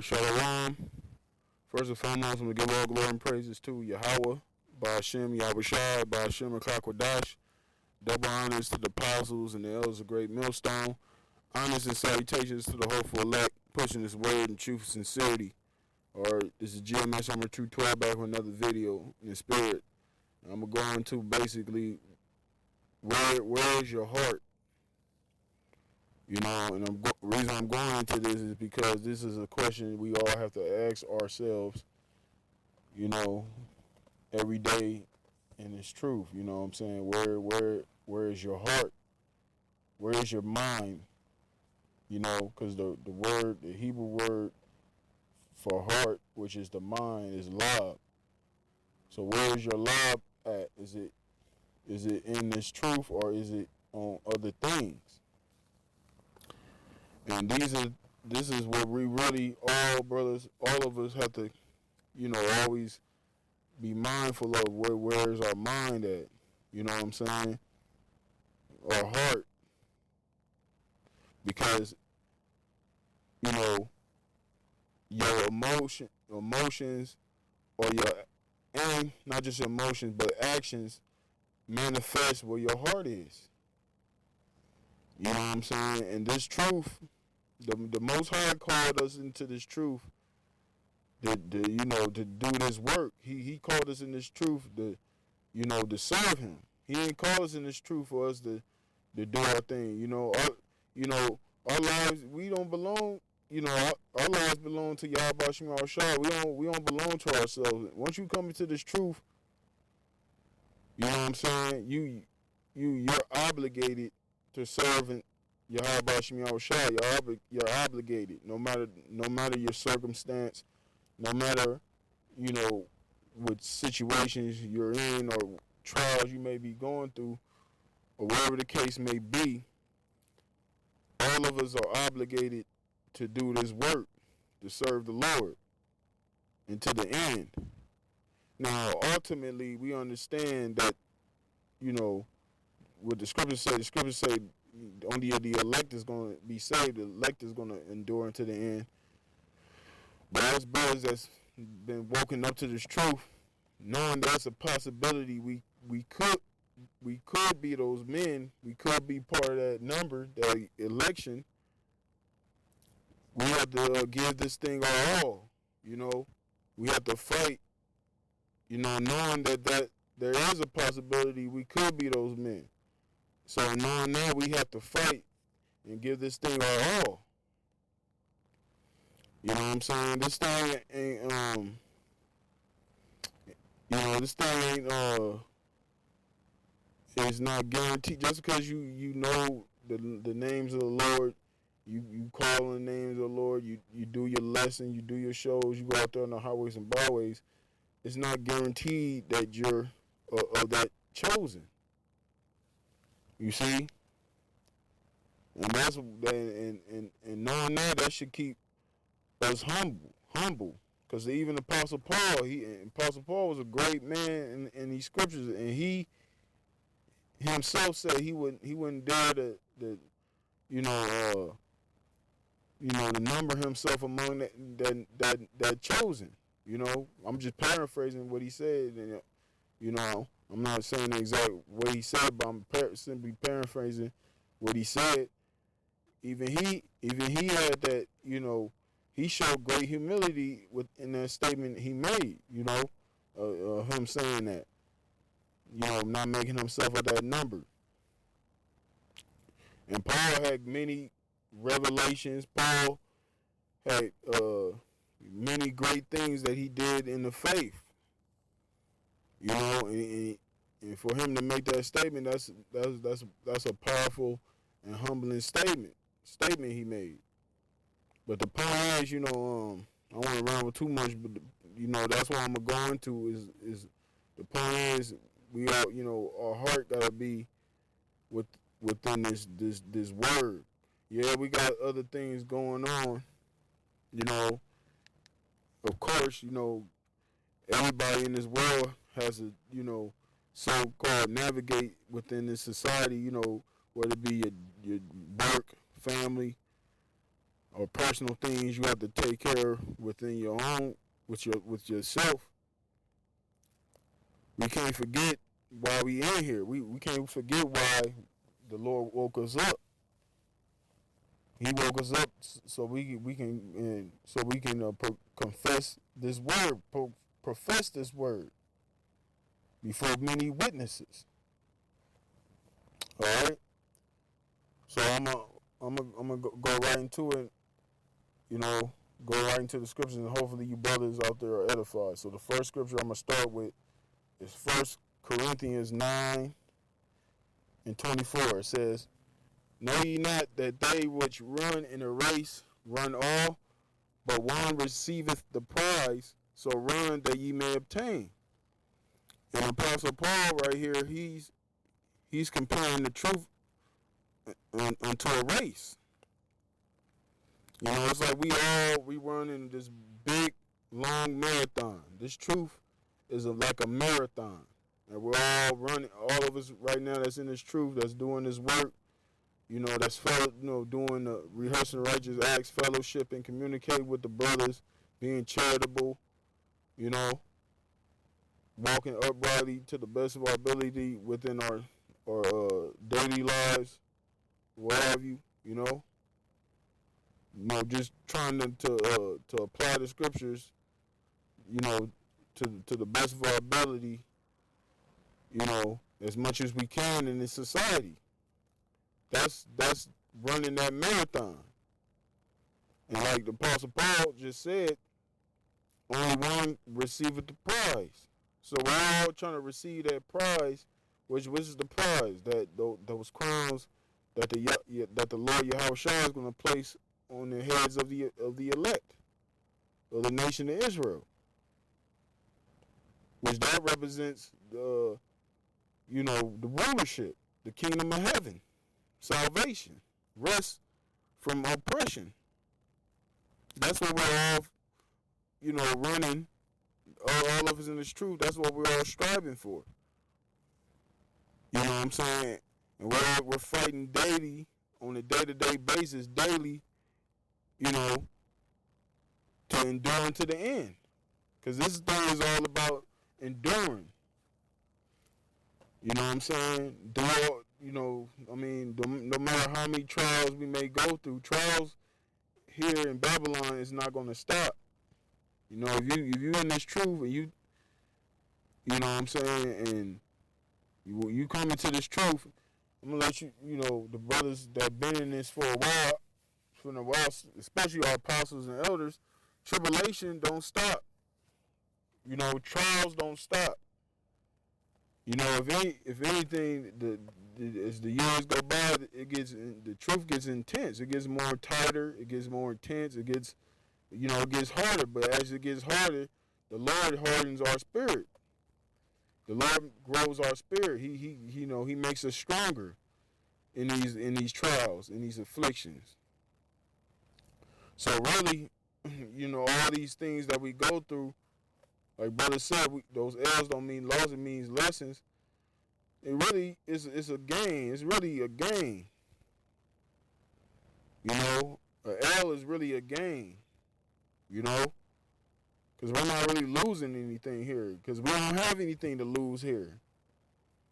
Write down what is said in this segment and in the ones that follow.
Shalom. First and foremost, I'm going to give all glory and praises to YAHAWAH, by Shem, YAHAWASHI, by Rawchaa Qadash. Double honors to the apostles and the elders of Great Millstone. Honors and salutations to the hopeful elect, pushing this word in truth and sincerity. Or this is GMS Summer 212 back with another video in the spirit. I'm going to go into basically where is your heart? You know, and the reason I'm going into this is because this is a question we all have to ask ourselves, you know, every day, and it's truth. You know what I'm saying? Where is your heart? Where is your mind? You know, because the Hebrew word for heart, which is the mind, is lab. So where is your lab at? Is it in this truth, or is it on other things? And this is what we really, all brothers, all of us have to, you know, always be mindful of. Where is our mind at? You know what I'm saying? Our heart. Because, you know, your emotions, or and not just emotions, but actions manifest where your heart is. You know what I'm saying? And this truth, the Most High called us into this truth to do this work. He called us in this truth to serve Him. He ain't called us in this truth for us to do our thing. Our lives, we don't belong. Our lives belong to YAHAWASHI. We don't belong to ourselves. Once you come into this truth, you know what I'm saying? You're obligated to serving YAHAWASHI. You're obligated, no matter your circumstance, no matter what situations you're in or trials you may be going through, or whatever the case may be. All of us are obligated to do this work, to serve the Lord, and to the end. Now, ultimately, we understand that, what the scriptures say, only the elect is going to be saved. The elect is going to endure unto the end. But as brothers that's been woken up to this truth, knowing that's a possibility, we could be those men. We could be part of that number, that election. We have to give this thing our all. We have to fight. Knowing that there is a possibility we could be those men. So knowing that, we have to fight and give this thing our all. You know what I'm saying? This thing ain't is not guaranteed. Just because you know the names of the Lord, you call on the names of the Lord, you do your lesson, you do your shows, you go out there on the highways and byways, it's not guaranteed that you're of that chosen. You see? And that's and knowing that should keep us humble. Because even Apostle Paul was a great man in these scriptures, and he himself said he wouldn't dare to number himself among that chosen. I'm just paraphrasing what he said, and I'm not saying the exact way he said, but I'm simply paraphrasing what he said. Even he had that, he showed great humility in that statement he made, him saying that, not making himself of that number. And Paul had many revelations. Paul had many great things that he did in the faith. And for him to make that statement, that's a powerful and humbling statement he made. But the point is, I don't want to ramble too much, but that's what I'm gonna go into is the point is, we all, our heart gotta be within this word. Yeah, we got other things going on. Of course, everybody in this world has to, so-called navigate within this society, whether it be your work, family, or personal things you have to take care of within your own, with yourself, we can't forget why we in here. We can't forget why the Lord woke us up. He woke us up so we can confess this word, profess this word before many witnesses. All right. So I'm gonna go right into it. You know, go right into the scriptures, and hopefully you brothers out there are edified. So the first scripture I'm gonna start with is 1 Corinthians 9:24. It says, "Know ye not that they which run in a race run all, but one receiveth the prize? So run that ye may obtain." And Apostle Paul right here, he's comparing the truth unto a race. You know, it's like we run in this big, long marathon. This truth is like a marathon. And we're all running, all of us right now that's in this truth, that's doing this work, you know, that's doing the rehearsing righteous acts, fellowship, and communicate with the brothers, being charitable, you know, walking uprightly to the best of our ability within our daily lives, what have you, you know. You know, just trying to apply the scriptures, you know, to the best of our ability, you know, as much as we can in this society. That's running that marathon. And like the Apostle Paul just said, only one receiveth the prize. So we're all trying to receive that prize, which is the prize, that those crowns that the Lord YAHAWASHI is going to place on the heads of the elect of the nation of Israel, which that represents the rulership, the kingdom of heaven, salvation, rest from oppression. That's what we're all, you know, running. All of us in this truth. That's what we're all striving for. You know what I'm saying? And we're fighting daily, on a day-to-day basis, daily, you know, to endure to the end. Because this thing is all about enduring. You know what I'm saying? You know, I mean, no matter how many trials we may go through, trials here in Babylon is not going to stop. You know, if you in this truth and you know what I'm saying, and you come into this truth, I'm gonna let you know, the brothers that been in this for a while, especially our apostles and elders, tribulation don't stop. You know, trials don't stop. You know, if anything, as the years go by, the truth gets intense. It gets more tighter. It gets more intense. It gets harder. But as it gets harder, the Lord hardens our spirit. The Lord grows our spirit. He makes us stronger in these trials, in these afflictions. So really, you know, all these things that we go through, like brother said, those L's don't mean laws, it means lessons. It really is a gain. It's really a gain. You know, an L is really a gain. You know, because we're not really losing anything here, because we don't have anything to lose here.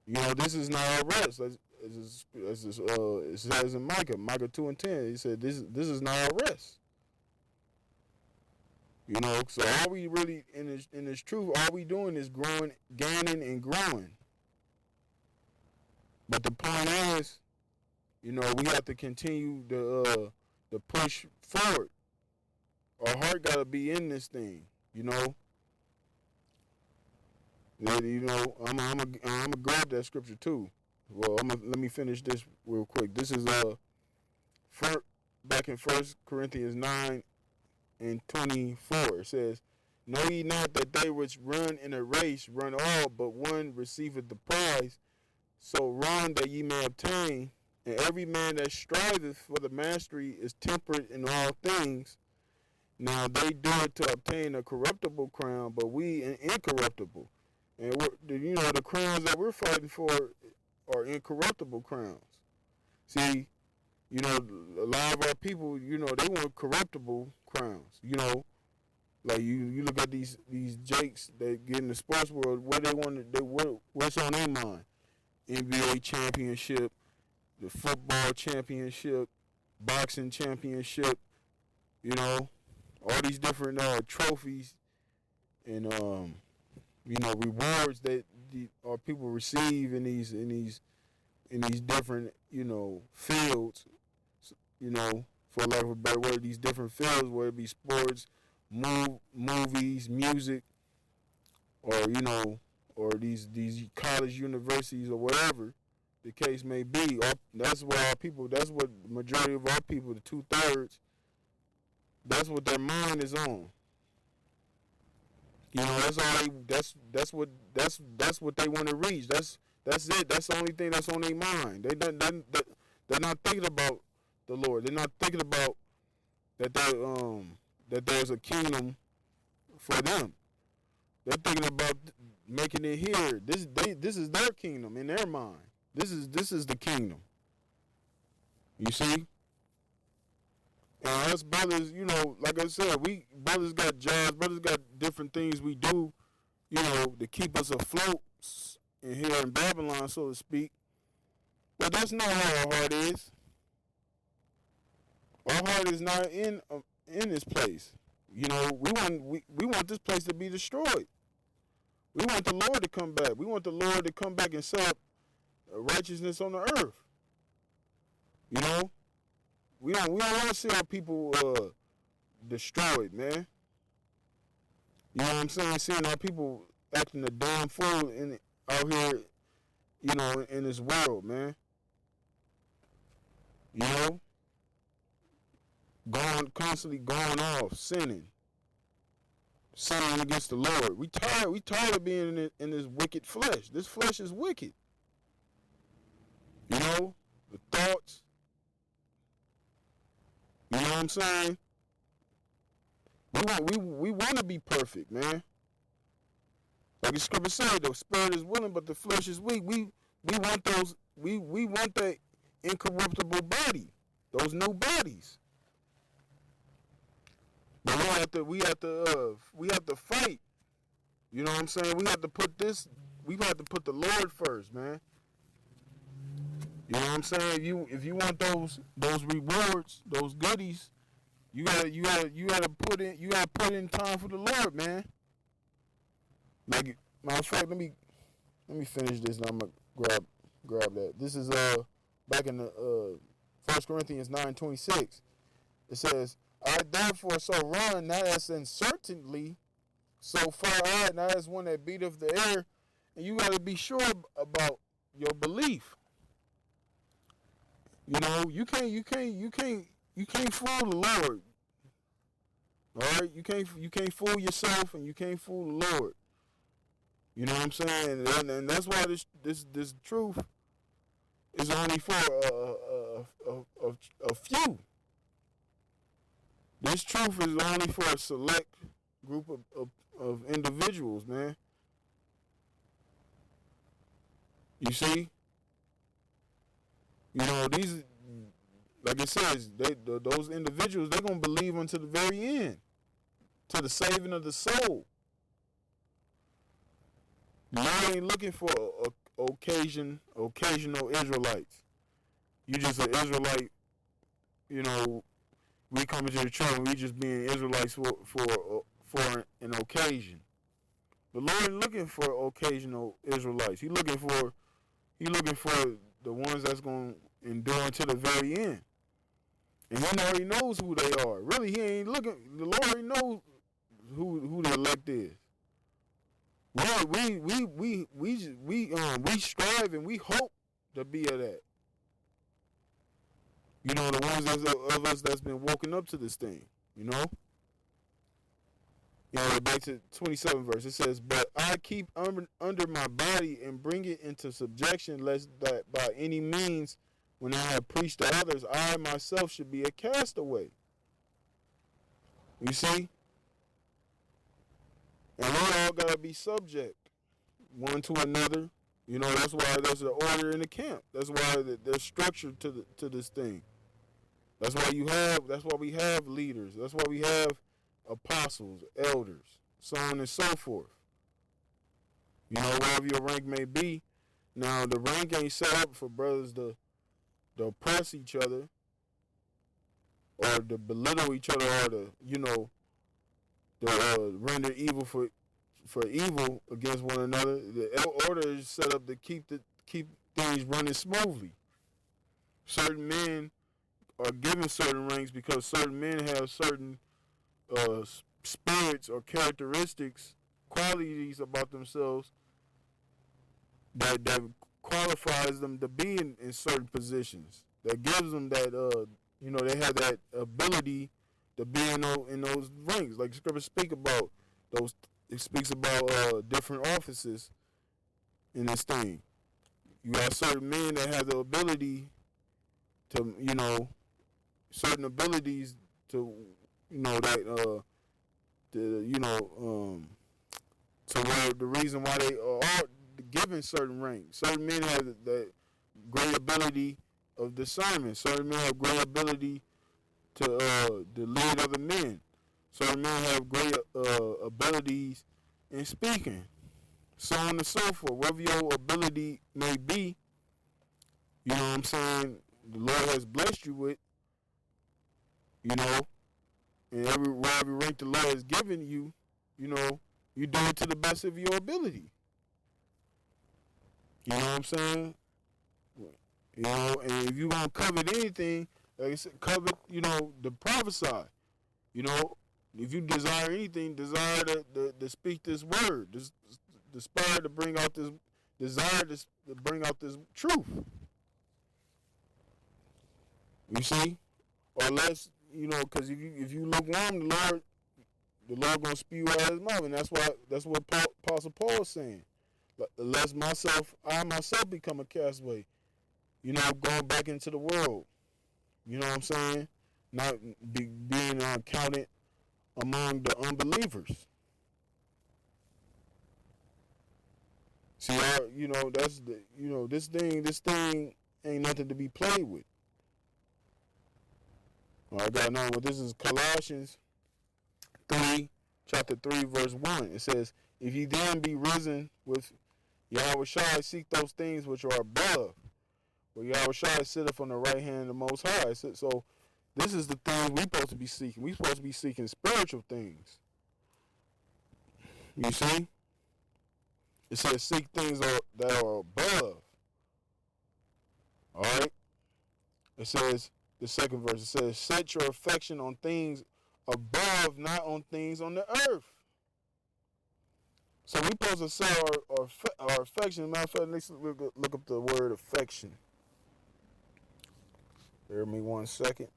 You know, this is not our rest. As it says in Micah 2:10, he said, this is not our rest. You know, so all we really in this truth, all we doing is growing, gaining, and growing. But the point is, you know, we have to continue to push forward. Our heart gotta be in this thing, you know. And, you know, I'm gonna grab that scripture too. Well, let me finish this real quick. This is back in 1 Corinthians 9:24. It says, "Know ye not that they which run in a race run all, but one receiveth the prize? So run that ye may obtain. And every man that striveth for the mastery is temperate in all things. Now they do it to obtain a corruptible crown, but we an incorruptible." And the crowns that we're fighting for are incorruptible crowns. See, You know, a lot of our people, you know, they want corruptible crowns. You know, like you look at these jakes that get in the sports world, where they want to, what's on their mind? NBA championship, the football championship, boxing championship. You know, all these different trophies and you know, rewards that our people receive in these different, you know, fields. You know, for lack of a better word, these different fields, whether it be sports, movies, music, or you know, or these college universities or whatever the case may be. That's what our people. That's what the majority of our people, the 2/3, that's what their mind is on. You know, that's all they. That's what they want to reach. That's it. That's the only thing that's on their mind. They're not thinking about the Lord. They're not thinking about that there's a kingdom for them. They're thinking about making it here. This is their kingdom in their mind. This is the kingdom. You see? And us brothers, you know, like I said, we brothers got jobs, brothers got different things we do, you know, to keep us afloat in here in Babylon, so to speak. But that's not how our heart is. Our heart is not in this place. You know, we want this place to be destroyed. We want the Lord to come back. We want the Lord to come back and set up righteousness on the earth. You know, we don't want to see our people destroyed, man. You know what I'm saying? Seeing our people acting a damn fool out here, you know, in this world, man. You know, constantly going off, sinning against the Lord. We tired of being in this wicked flesh. This flesh is wicked. You know, the thoughts. You know what I'm saying? We want to be perfect, man. Like the scripture said, the spirit is willing, but the flesh is weak. We want those. We want that incorruptible body, those new bodies. But we have to fight. You know what I'm saying? We have to put the Lord first, man. You know what I'm saying? If you want those rewards, those goodies, you gotta put in time for the Lord, man. Like, matter of fact, let me finish this and I'm gonna grab that. This is back in the 1 Corinthians 9:26. It says, I therefore so run, not as uncertainly, so far out, not as one that beateth the air. And you gotta be sure about your belief. You know, you can't fool the Lord. All right, you can't fool yourself, and you can't fool the Lord. You know what I'm saying? And that's why this truth is only for a few. This truth is only for a select group of individuals, man. You see? You know, these, like it says, those individuals, they're going to believe unto the very end, to the saving of the soul. You ain't looking for occasional Israelites. You just an Israelite, you know, we coming to the church and we just being Israelites for an occasion. The Lord ain't looking for occasional Israelites. He looking for the ones that's going to endure until the very end. And he already knows who they are. Really, he ain't looking. The Lord already knows who the elect is. We strive and we hope to be of that. You know, the ones of us that's been woken up to this thing. You know. You know, back to 27 verse. It says, "But I keep under my body and bring it into subjection, lest that by any means, when I have preached to others, I myself should be a castaway." You see? And we all gotta be subject one to another. You know, that's why there's an order in the camp. That's why there's structure to this thing. That's why we have leaders. That's why we have apostles, elders, so on and so forth. You know, wherever your rank may be. Now, the rank ain't set up for brothers to oppress each other or to belittle each other or to, to render evil for evil against one another. The order is set up to keep things running smoothly. Certain men are given certain ranks because certain men have certain spirits or characteristics, qualities about themselves that qualifies them to be in certain positions. That gives them that they have that ability to be in those ranks. Like the scripture speak about those. It speaks about different offices in this thing. You got certain men that have the ability to, certain abilities to, to where the reason why they are given certain ranks. Certain men have that great ability of discernment. Certain men have great ability to lead other men. Certain men have great abilities in speaking. So on and so forth. Whatever your ability may be, you know what I'm saying, the Lord has blessed you with, and wherever rank the Lord has given you, you do it to the best of your ability. You know what I'm saying? And if you want to covet anything, like I said, covet, the prophesy. If you desire anything, desire to speak this word, desire to bring out this, desire to bring out this truth. You see? Or less, because if you lukewarm, the Lord gonna spew out his mouth, and that's what Apostle Paul is saying. Lest I myself become a castaway. Going back into the world. You know what I'm saying? Not being counted among the unbelievers. See, that's this thing ain't nothing to be played with. I got now. Well, this is Colossians 3, chapter 3, verse 1. It says, "If ye then be risen with YAHAWASHI, seek those things which are above, where YAHAWASHI sitteth on the right hand of the Most High." So this is the thing we're supposed to be seeking. We're supposed to be seeking spiritual things. You see? It says seek things that are above. All right? It says, the second verse, it says, set your affection on things above, not on things on the earth. So we're supposed to set our affection. Matter of fact, let's look up the word affection. Bear with me 1 second.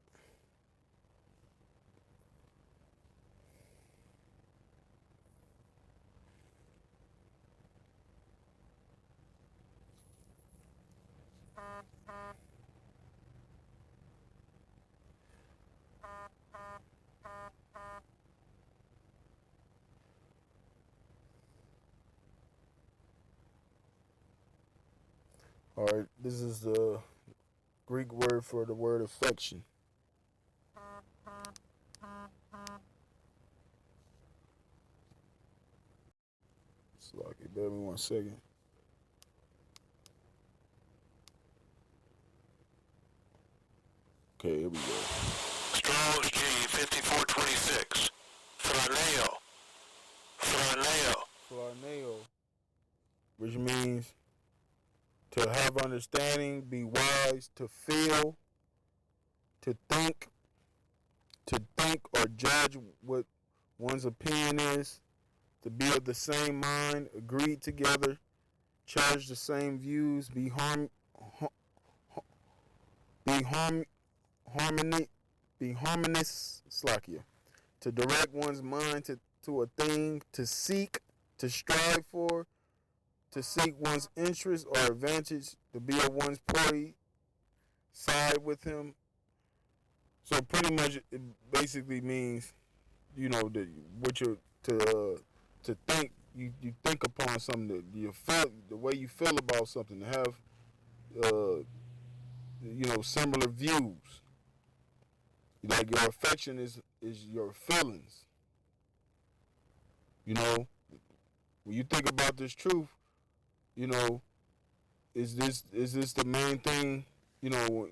All right, this is the Greek word for the word affection. Slocky, bear with me 1 second. Okay, here we go. Strong's G 5426. Phroneo. Phroneo, which means to have understanding, be wise, to feel, to think or judge what one's opinion is, to be of the same mind, agree together, cherish the same views, be harmonious, Slakia, to direct one's mind to a thing, to seek, to strive for, to seek one's interest or advantage, to be of one's party, side with him. So pretty much it basically means, what you're to think. You think upon something, that you feel, the way you feel about something, to have similar views. Like your affection is your feelings. You know, when you think about this truth, you know, is this the main thing? You know,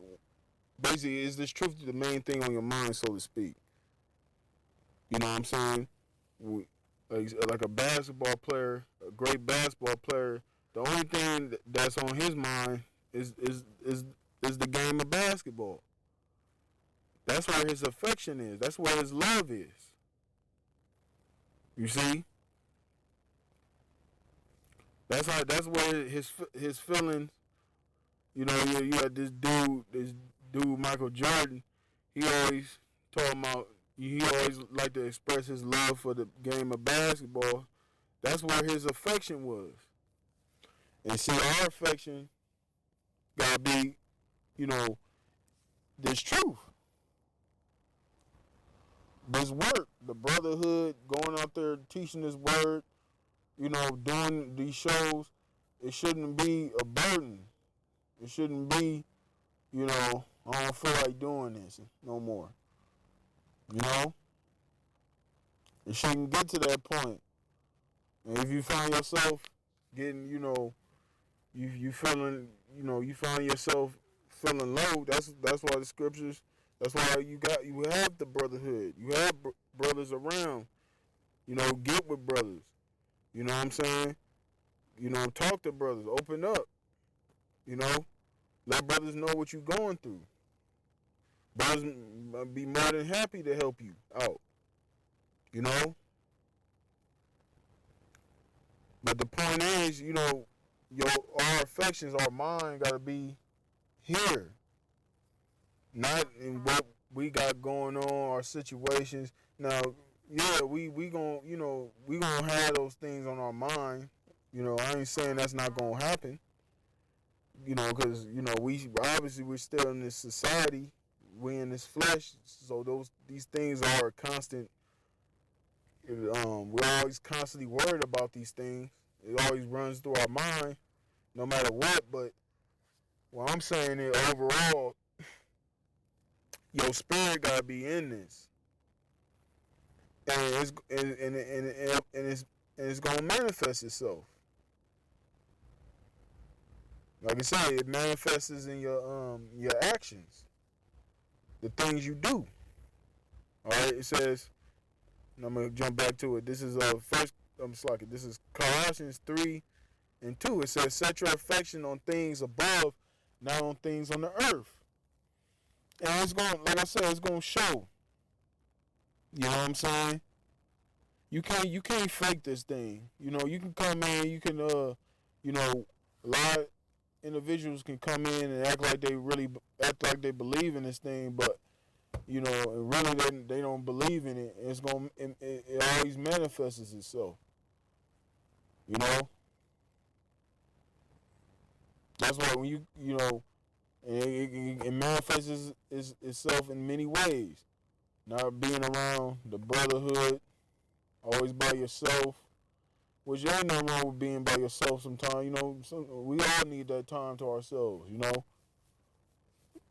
basically, is this truth the main thing on your mind, so to speak? You know what I'm saying? Like a basketball player, a great basketball player, the only thing that's on his mind is the game of basketball. That's where his affection is. That's where his love is. You see? That's where his feelings. You know, you had this dude Michael Jordan. He always talking about. He always like to express his love for the game of basketball. That's where his affection was. And see, our affection gotta be, you know, this truth, this work, the brotherhood, going out there teaching this word, you know, doing these shows. It shouldn't be a burden. It shouldn't be, you know, I don't feel like doing this no more. You know? It shouldn't get to that point. And if you find yourself getting, you know, you feeling, you know, you find yourself feeling low, that's why the scriptures, that's why you have the brotherhood. You have brothers around. You know, get with brothers. You know what I'm saying? You know, talk to brothers, open up. You know, let brothers know what you're going through. Brothers be more than happy to help you out. You know? But the point is, you know, our affections, our mind got to be here. Not in what we got going on, our situations. Now, yeah, we going to, you know, we going to have those things on our mind. You know, I ain't saying that's not going to happen. You know, because, you know, we're still in this society. We in this flesh, so these things are constant. We're always constantly worried about these things. It always runs through our mind, no matter what. But what I'm saying is, overall, your spirit gotta be in this, and it's gonna manifest itself. Like I said, it manifests in your actions, the things you do. All right, it says, and I'm gonna jump back to it. This is This is Colossians 3:2. It says, "Set your affection on things above, not on things on the earth." And it's going, like I said, it's going to show. You know what I'm saying? You can't fake this thing. You know, you can come in, you can you know, a lot of individuals can come in and act like they believe in this thing, but you know, really they don't believe in it. It always manifests itself. You know, that's why when you know, it manifests itself in many ways. Not being around the brotherhood, always by yourself, which ain't nothing wrong with being by yourself sometimes. You know, we all need that time to ourselves, you know,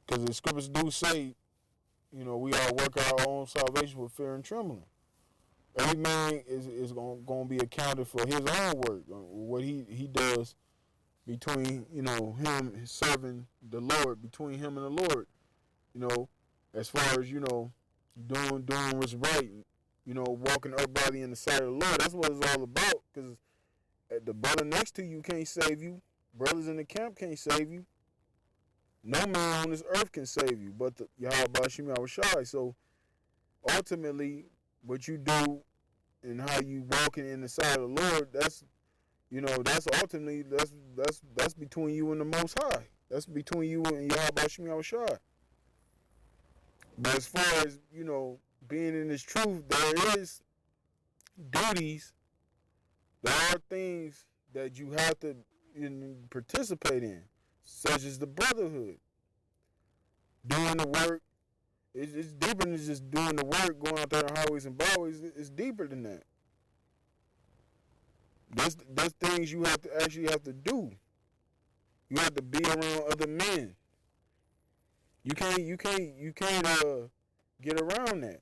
because the scriptures do say, you know, we all work our own salvation with fear and trembling. Every man is going to be accounted for his own work, what he does between, you know, him serving the Lord, between him and the Lord, you know, as far as, you know, doing what's right, you know, walking uprightly in the sight of the Lord. That's what it's all about, because the brother next to you can't save you. Brothers in the camp can't save you. No man on this earth can save you but the YAHAWASHI. So ultimately, what you do and how you walking in the sight of the Lord, that's, you know, that's ultimately that's between you and the Most High. That's between you and YAHAWASHI. But as far as, you know, being in this truth, there is duties. There are things that you have to participate in, such as the brotherhood. Doing the work, it's deeper than just doing the work, going out there on highways and byways. It's deeper than that. There's things you have to do. You have to be around other men. You can't get around that.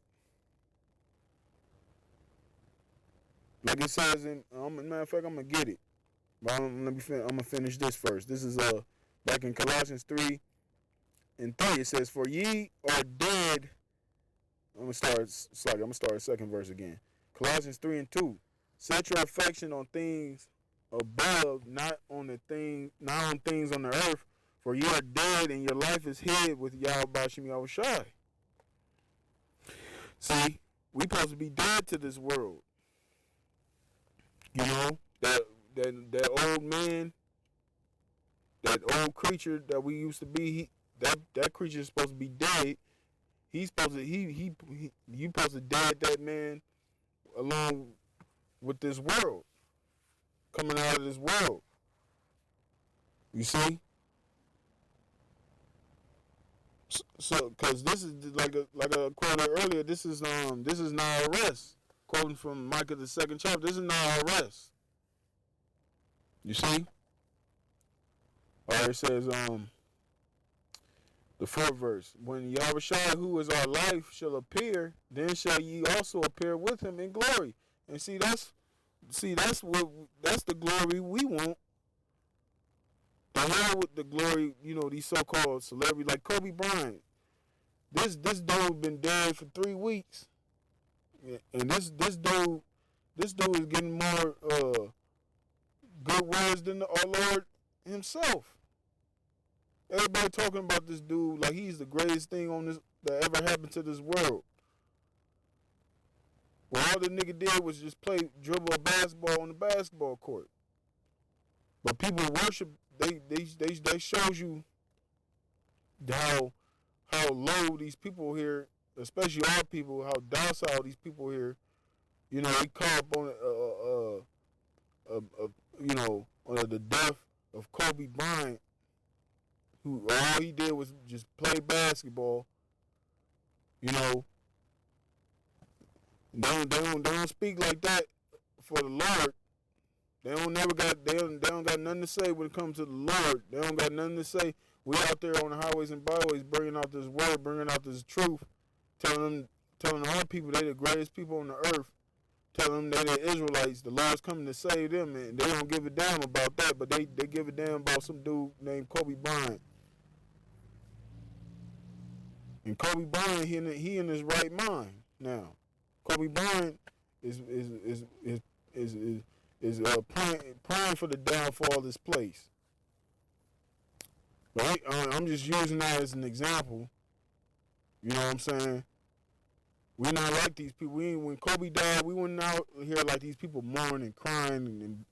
Like it says in, matter of fact, I'm gonna get it. But I'm gonna finish this first. This is back in Colossians 3:3. It says, "For ye are dead." I'm gonna start slightly. I'm gonna start the second verse again. Colossians 3:2. Set your affection on things above, not on things on the earth. For you are dead, and your life is hid with YAHAWASHI. See, we supposed to be dead to this world. You know, that old man, that old creature that we used to be, that creature is supposed to be dead. He's supposed to you supposed to dead that man along with this world, coming out of this world. You see? So, cause this is like I quoted earlier. This is not arrest. Quoting from Micah the 2nd chapter. This is not arrest. You see? Alright, it says the 4th verse. When YAHAWASHI, who is our life, shall appear, then shall ye also appear with him in glory. And that's the glory we want. The hell with the glory, these so-called celebrities like Kobe Bryant. This dude been dead for 3 weeks, and this dude is getting more good words than our Lord Himself. Everybody talking about this dude like he's the greatest thing on this that ever happened to this world. Well, all the nigga did was just dribble a basketball on the basketball court. But people worship. They shows you how low these people here, especially our people, how docile these people here. They call up on the death of Kobe Bryant, who all he did was just play basketball. They don't speak like that for the Lord. They don't got nothing to say when it comes to the Lord. They don't got nothing to say. We out there on the highways and byways bringing out this word, bringing out this truth, telling our people they the greatest people on the earth, telling them they the Israelites, the Lord's coming to save them, and they don't give a damn about that, but they give a damn about some dude named Kobe Bryant. And Kobe Bryant, he in his right mind now. Kobe Bryant is praying for the downfall of this place. But I'm just using that as an example. You know what I'm saying? We're not like these people. When Kobe died, we weren't out here like these people mourning and crying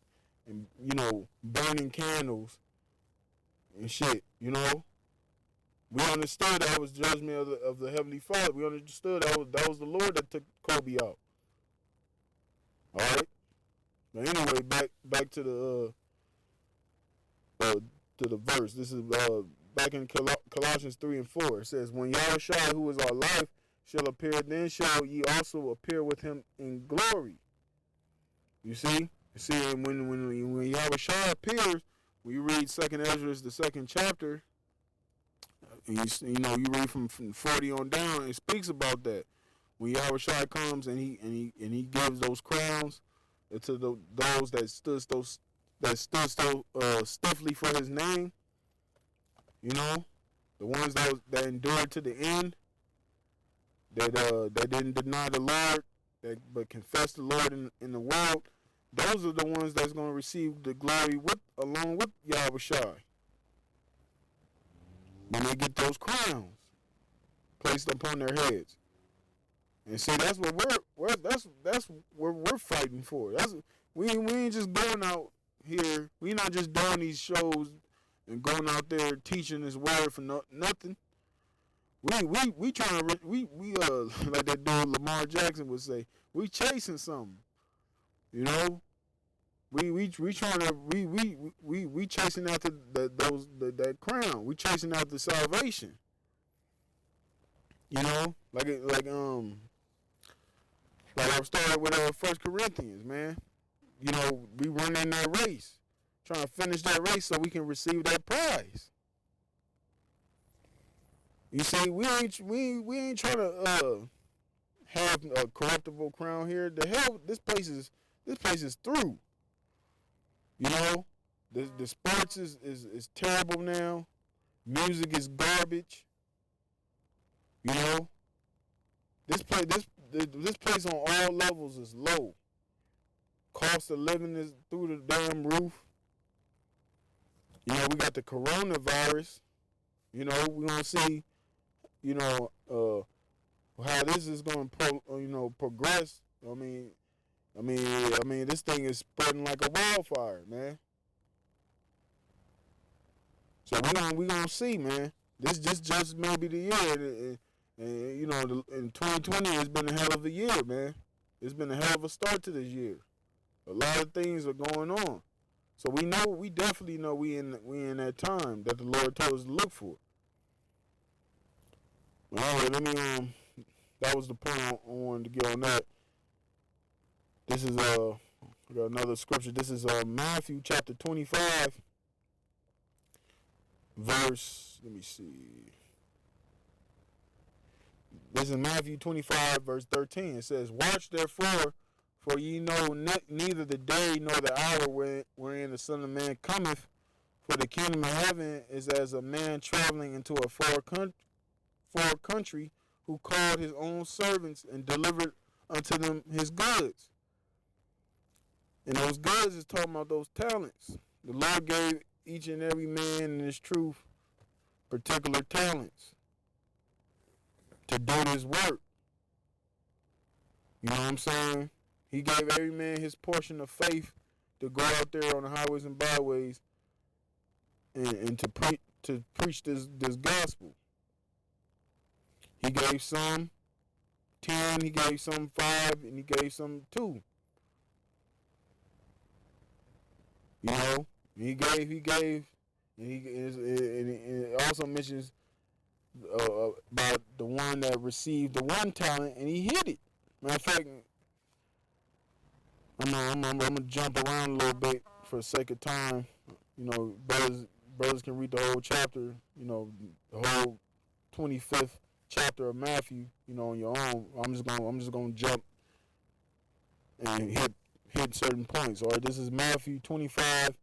and burning candles and shit. We understood that was judgment of the Heavenly Father. We understood that was the Lord that took Kobe out. All right. But anyway, back to the verse. This is back in Colossians 3:4. It says, "When YAHAWASHI, who is our life, shall appear, then shall ye also appear with him in glory." You see, and when YAHAWASHI appears, when you read 2nd Ezra, the 2nd chapter, you read from 40 on down, it speaks about that. When YAHAWASHI comes and he gives those crowns to those that stood so stiffly for his name, the ones that endured to the end, that didn't deny the Lord, but confessed the Lord in the world. Those are the ones that's going to receive the glory along with YAHAWASHI when they get those crowns placed upon their heads. And see, that's what we're fighting for. We ain't just going out here. We not just doing these shows and going out there teaching this word for nothing. We trying to like that dude Lamar Jackson would say, we chasing something. We trying to we chasing after that crown. We chasing after salvation. Like I started with 1 Corinthians, man. We running that race, trying to finish that race so we can receive that prize. You see, we ain't trying to have a corruptible crown here. The hell, this place is through. You know, the sports is terrible now. Music is garbage. You know, this place on all levels is low. Cost of living is through the damn roof. You know, we got the coronavirus. You know, we're gonna see. You know, how this is gonna progress. I mean, this thing is spreading like a wildfire, man. So we gonna see, man. This just maybe the year, and you know, in 2020 has been a hell of a year, man. It's been a hell of a start to this year. A lot of things are going on, so we definitely know we in that time that the Lord told us to look for. All right, let me that was the point I wanted to get on that. This is I got another scripture. This is Matthew chapter 25. Verse, let me see. This is Matthew 25, verse 13. It says, "Watch therefore, for ye know neither the day nor the hour wherein the Son of Man cometh. For the kingdom of heaven is as a man traveling into a far country, who called his own servants and delivered unto them his goods." And those goods is talking about those talents. The Lord gave each and every man in his truth particular talents to do this work. You know what I'm saying? He gave every man his portion of faith to go out there on the highways and byways and to preach this gospel. He gave some 10, he gave some 5, and he gave some 2. You know? He gave, and it also mentions about the one that received the 1 talent and he hid it. Matter of fact, I'm gonna jump around a little bit for the sake of time. You know, brothers can read the whole chapter. You know, the whole 25th chapter of Matthew. You know, on your own. I'm just gonna jump and hit certain points. All right, this is Matthew 25.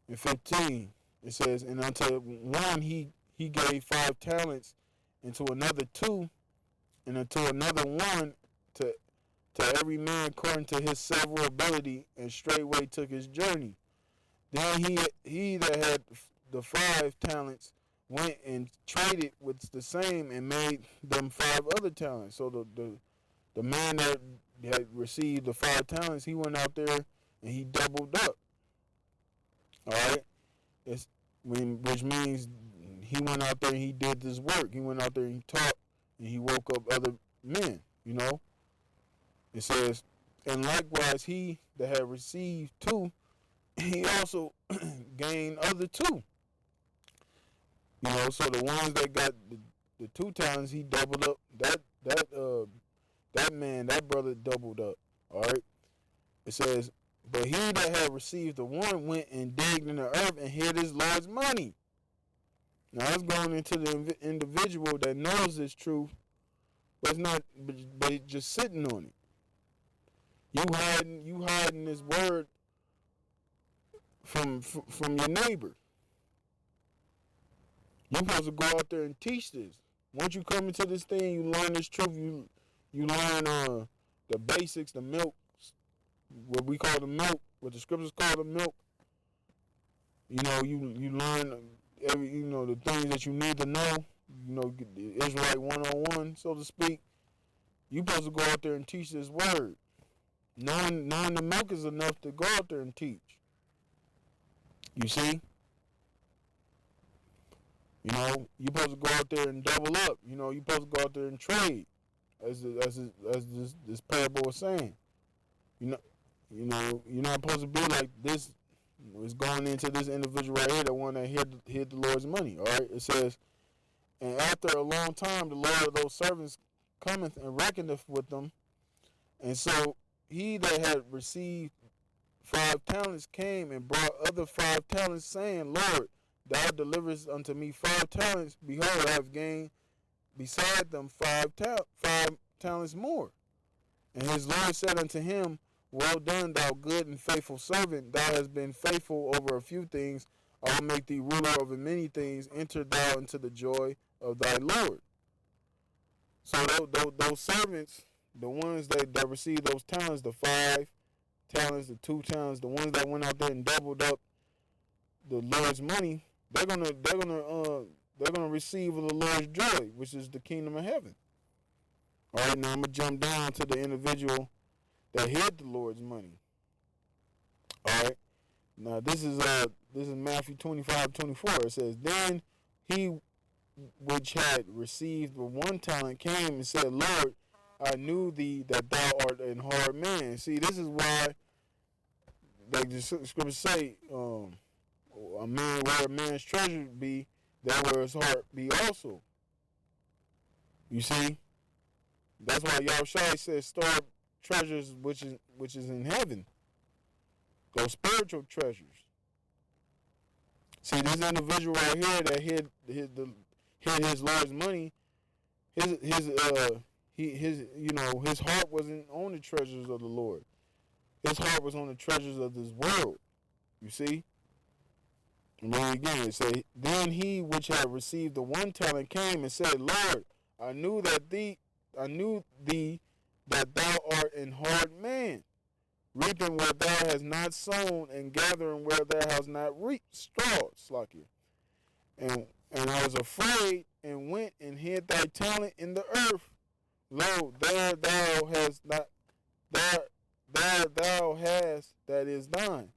In 15, it says, "And unto one he gave 5 talents, and to another 2, and unto another 1, to every man according to his several ability, and straightway took his journey. Then he that had the 5 talents went and traded with the same, and made them 5 other talents." So the man that had received the 5 talents, he went out there and he doubled up. All right, which means he went out there and he did this work. He went out there and he taught, and he woke up other men. You know, it says, "And likewise he that had received 2, he also gained other 2." You know, so the ones that got the 2 talents, he doubled up. That brother doubled up. All right, it says, "But he that had received the 1 went and digged in the earth and hid his Lord's money." Now that's going into the individual that knows this truth, but it's just sitting on it. You hiding this word from your neighbor. You're supposed to go out there and teach this. Once you come into this thing, you learn this truth. You learn the basics, the milk, what we call the milk, what the scriptures call the milk. You know, you learn the things that you need to know. You know, the Israelite 101, so to speak. You supposed to go out there and teach this word. Knowing the milk is enough to go out there and teach. You see? You know, you're supposed to go out there and double up. You know, you're supposed to go out there and trade, as this parable is saying. You know, you're not supposed to be like this. It's going into this individual right here, the one that hid the Lord's money. All right, it says, "And after a long time, the Lord of those servants cometh and reckoneth with them. And so he that had received 5 talents came and brought other 5 talents, saying, Lord, thou deliverest unto me 5 talents, behold, I have gained beside them 5 talents more. And his Lord said unto him, Well done, thou good and faithful servant. Thou hast been faithful over a few things. I will make thee ruler over many things. Enter thou into the joy of thy Lord. So those servants, the ones that received those talents, the 5 talents, the 2 talents, the ones that went out there and doubled up the Lord's money, they're gonna receive the Lord's joy, which is the kingdom of heaven. All right, now I'm gonna jump down to the individual that hid the Lord's money. All right, now this is Matthew 25:24. It says, Then he which had received the 1 talent came and said, Lord, I knew thee that thou art an hard man. See, this is why, like the scriptures say, a man where a man's treasure be, that where his heart be also. You see, that's why YAHAWASHI says, store up treasures which is in heaven. Those spiritual treasures. See, this individual right here that hid his Lord's money, his heart wasn't on the treasures of the Lord. His heart was on the treasures of this world. You see? And then again, it say, Then he which had received the 1 talent came and said, Lord, I knew thee that thou art an hard man, reaping where thou hast not sown, and gathering where thou hast not reaped straw, Slakia. And I was afraid, and went and hid thy talent in the earth. Lo, there thou hast that is thine.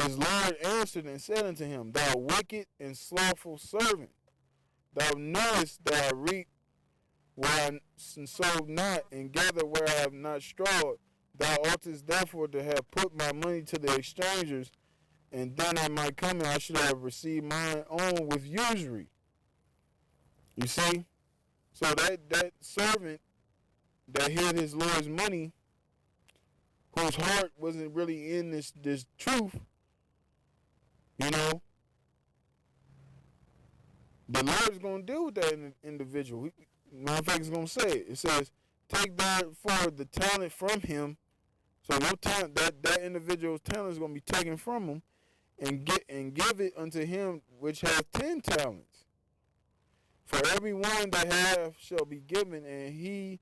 His Lord answered and said unto him, Thou wicked and slothful servant, thou knowest that I reap where I sowed not, and gather where I have not strawed. Thou oughtest therefore to have put my money to the exchangers, and then at my coming I should have received mine own with usury. You see? So that servant that hid his Lord's money, whose heart wasn't really in this truth, you know, the Lord's going to deal with that individual. Matter of fact, it's going to say it. It says, take therefore the talent from him. So no talent, that individual's talent is going to be taken from him, and give it unto him which hath 10 talents. For every one that hath shall be given, and he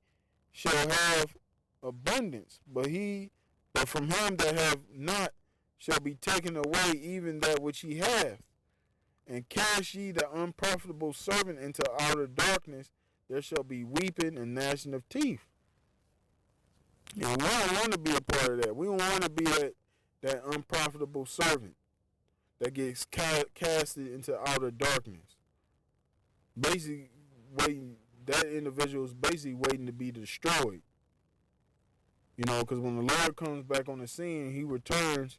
shall have abundance. But from him that hath not shall be taken away even that which he hath. And cast ye the unprofitable servant into outer darkness, there shall be weeping and gnashing of teeth. And we don't want to be a part of that. We don't want to be that unprofitable servant that gets casted into outer darkness. Basically, that individual is basically waiting to be destroyed. You know, because when the Lord comes back on the scene, he returns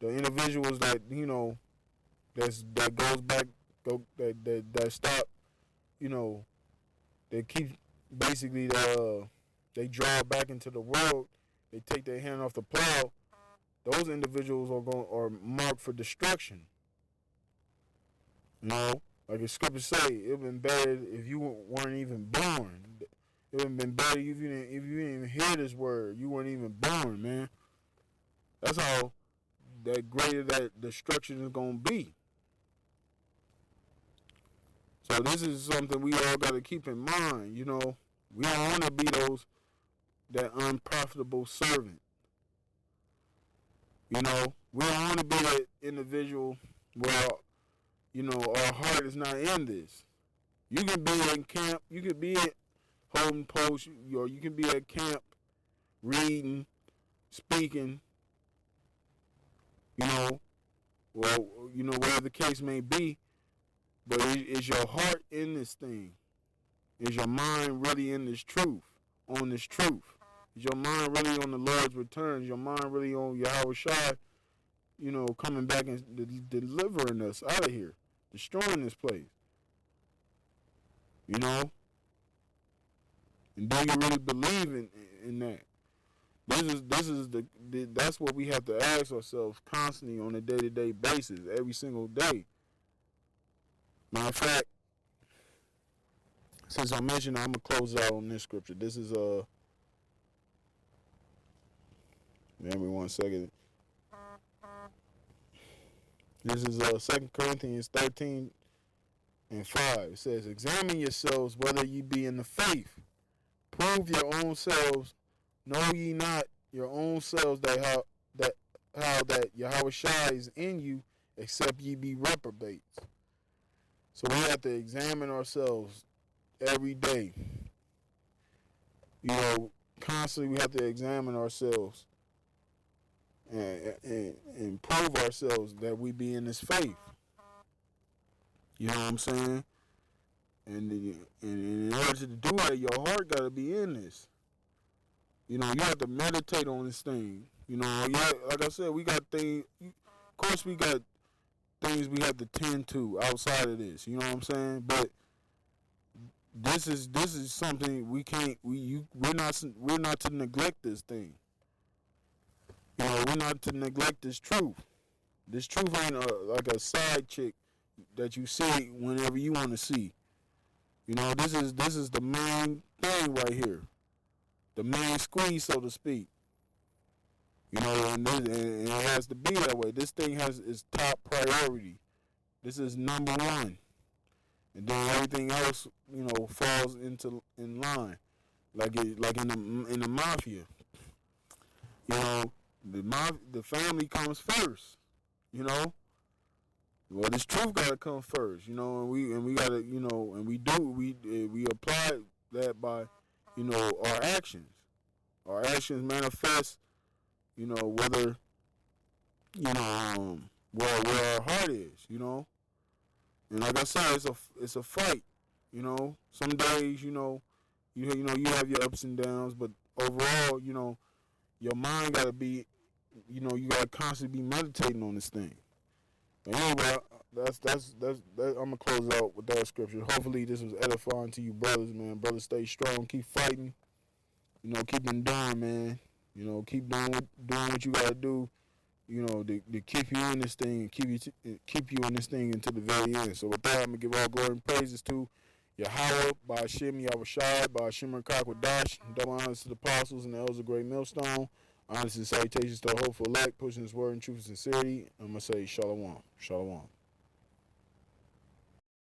the individuals that, you know, that goes back, that stop, you know, they keep basically they draw back into the world. They take their hand off the plow. Those individuals are marked for destruction. You know, like the scriptures say, it would have been better if you weren't even born. It would have been better if you didn't even hear this word. You weren't even born, man. That's how that greater that destruction is going to be. So this is something we all got to keep in mind, you know. We don't want to be that unprofitable servant. You know, we don't want to be that individual where, you know, our heart is not in this. You can be in camp, you can be at home post, or you can be at camp reading, speaking, you know, well, you know, whatever the case may be. But is your heart in this thing? Is your mind really in this truth, on this truth? Is your mind really on the Lord's return? Is your mind really on YAHAWASHI, you know, coming back and delivering us out of here, destroying this place? You know? And do you really believe in that? That's what we have to ask ourselves constantly on a day-to-day basis, every single day. Matter of fact, since I mentioned it, I'm going to close out on this scripture. This is, give me 1 second. This is 2 Corinthians 13 and 5. It says, examine yourselves whether ye be in the faith. Prove your own selves. Know ye not your own selves that YAHAWASHI is in you, except ye be reprobates. So we have to examine ourselves every day. You know, constantly we have to examine ourselves and prove ourselves that we be in this faith. You know what I'm saying? And in order to do that, your heart got to be in this. You know, you have to meditate on this thing. You know, yeah, like I said, we got things. Of course, we got things we have to tend to outside of this. You know what I'm saying? But this is something we're not to neglect this thing. You know, we're not to neglect this truth. This truth ain't like a side chick that you see whenever you want to see. You know, this is the main thing right here, the main squeeze, so to speak. You know, and it has to be that way. This thing is top priority. This is number one, and then everything else, you know, falls in line, like in the mafia. You know, the family comes first. You know, well, this truth gotta come first. You know, and we gotta, you know, and we apply that by, you know, our actions. Our actions manifest. You know, whether, you know, where our heart is, you know. And like I said, it's a fight, you know. Some days, you know, you have your ups and downs, but overall, you know, your mind gotta be, you know, you gotta constantly be meditating on this thing. And anyway, that's I'm gonna close out with that scripture. Hopefully this was edifying to you brothers, man. Brothers, stay strong, keep fighting, you know, keep enduring, man. You know, keep doing what you gotta do. You know, to keep you in this thing and keep you in this thing until the very end. So with that, I'm gonna give all glory and praises to YAHAWAH, by Hashem, YAHAWASHI, by Rawchaa Qadash. Double honors to the apostles and the elders of Great Millstone. Honors and salutations to the hopeful elect, pushing his word in truth and sincerity. I'm gonna say shalom, shalom.